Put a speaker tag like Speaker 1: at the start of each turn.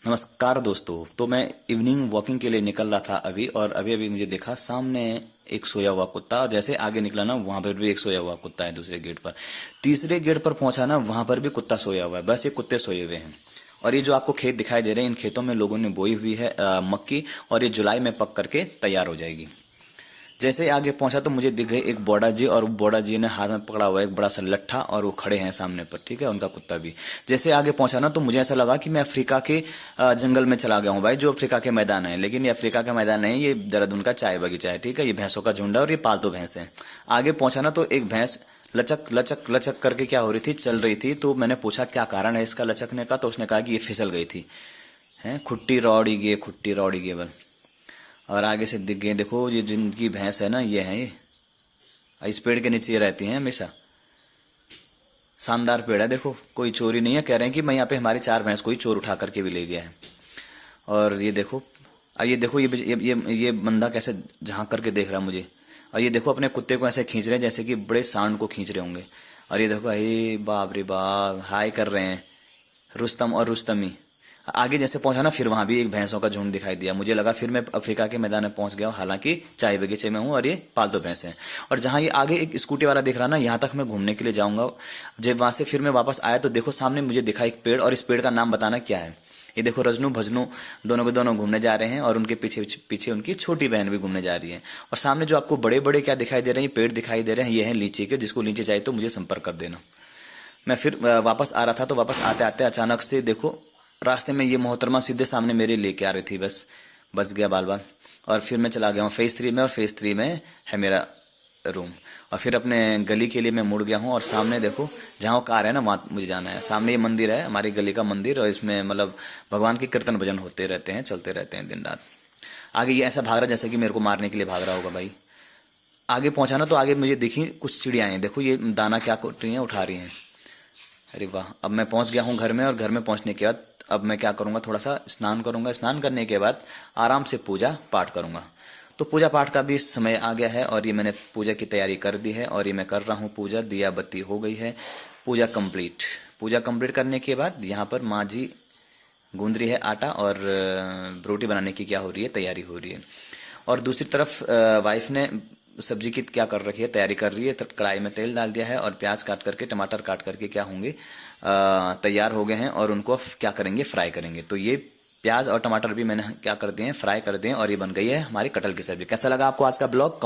Speaker 1: नमस्कार दोस्तों। तो मैं इवनिंग वॉकिंग के लिए निकल रहा था अभी, और अभी अभी मुझे देखा सामने एक सोया हुआ कुत्ता, और जैसे आगे निकला ना वहां पर भी एक सोया हुआ कुत्ता है दूसरे गेट पर। तीसरे गेट पर पहुंचा ना, वहां पर भी कुत्ता सोया हुआ है। बस ये कुत्ते सोए हुए हैं। और ये जो आपको खेत दिखाई दे रहे हैं, इन खेतों में लोगों ने बोई हुई है मक्की, और ये जुलाई में पक करके तैयार हो जाएगी। जैसे ही आगे पहुंचा तो मुझे दिख गए एक बौड़ा जी, और बौड़ा जी ने हाथ में पकड़ा हुआ है एक बड़ा सा लट्ठा, और वो खड़े हैं सामने पर। ठीक है, उनका कुत्ता भी। जैसे आगे पहुंचा ना तो मुझे ऐसा लगा कि मैं अफ्रीका के जंगल में चला गया हूँ भाई, जो अफ्रीका के मैदान है। लेकिन ये अफ्रीका का मैदान नहीं, ये देहरादून का चाय बगीचा है। ठीक है, ये भैंसों का झुंड है और ये पालतू भैंस है। आगे पहुंचा ना तो एक भैंस लचक लचक लचक करके क्या हो रही थी, चल रही थी। तो मैंने पूछा क्या कारण है इसका लचकने का, तो उसने कहा कि ये फिसल गई थी। है खुट्टी रौड़ी गे, खुट्टी रौड़ी गे बल। और आगे से दिख गए, देखो ये जिनकी भैंस है ना, ये है ये। इस पेड़ के नीचे ये रहती हैं हमेशा। शानदार पेड़ है, देखो कोई चोरी नहीं है। कह रहे हैं कि मैं यहाँ पे हमारी 4 भैंस कोई चोर उठा करके भी ले गया है। और ये देखो, ये देखो ये बंदा कैसे झांक करके देख रहा है मुझे। और ये देखो अपने कुत्ते को ऐसे खींच रहे हैं जैसे कि बड़े सांड को खींच रहे होंगे। और ये देखो, अरे बाप रे बाप, हाय कर रहे हैं रुस्तम और रुस्तमी। आगे जैसे पहुंचा ना, फिर वहां भी एक भैंसों का झुंड दिखाई दिया। मुझे लगा फिर मैं अफ्रीका के मैदान में पहुंच गया हूं, हालांकि चाय बगीचे में हूं और ये पालतू भैंस हैं। और जहां ये आगे एक स्कूटी वाला दिख रहा ना, यहां तक मैं घूमने के लिए जाऊंगा। जब वहां से फिर मैं वापस आया तो देखो सामने मुझे दिखा एक पेड़, और इस पेड़ का नाम बताना क्या है। ये देखो रजनू भजनू दोनों के दोनों घूमने जा रहे हैं, और उनके पीछे पीछे उनकी छोटी बहन भी घूमने जा रही है। और सामने जो आपको बड़े बड़े क्या दिखाई दे रहे हैं, पेड़ दिखाई दे रहे हैं, ये हैं लीची के। जिसको लीची चाहिए तो मुझे संपर्क कर देना। मैं फिर वापस आ रहा था, तो वापस आते आते अचानक से देखो रास्ते में ये मोहतरमा सीधे सामने मेरे लेके आ रही थी। बस गया बाल बाल। और फिर मैं चला गया हूँ फेज 3 में, और फेज 3 में है मेरा रूम। और फिर अपने गली के लिए मैं मुड़ गया हूँ, और सामने देखो जहाँ वो कार है ना, वहाँ मुझे जाना है। सामने ये मंदिर है, हमारी गली का मंदिर, और इसमें मतलब भगवान के कीर्तन भजन होते रहते हैं, चलते रहते हैं दिन रात। आगे ये ऐसा भाग रहा जैसे कि मेरे को मारने के लिए भाग रहा होगा भाई। आगे पहुंचा ना तो आगे मुझे दिखी कुछ चिड़ियाँ हैं। देखो ये दाना क्या कर रही हैं, उठा रही हैं। अरे वाह, अब मैं पहुंच गया हूँ घर में। और घर में पहुंचने के बाद अब मैं क्या करूंगा, थोड़ा सा स्नान करूंगा। स्नान करने के बाद आराम से पूजा पाठ करूंगा। तो पूजा पाठ का भी समय आ गया है, और ये मैंने पूजा की तैयारी कर दी है, और ये मैं कर रहा हूँ पूजा। दिया बत्ती हो गई है, पूजा कंप्लीट। पूजा कंप्लीट करने के बाद यहाँ पर माँ जी गूंद रही है आटा, और रोटी बनाने की क्या हो रही है, तैयारी हो रही है। और दूसरी तरफ वाइफ ने सब्जी की क्या कर रखी है, तैयारी कर रही है। कढ़ाई में तेल डाल दिया है, और प्याज काट करके टमाटर काट करके क्या होंगे, तैयार हो गए हैं। और उनको क्या करेंगे, फ्राई करेंगे। तो ये प्याज और टमाटर भी मैंने क्या कर दिए हैं, फ्राई कर दिए हैं, और ये बन गई है हमारी कटहल की सब्जी। कैसा लगा आपको आज का ब्लॉग?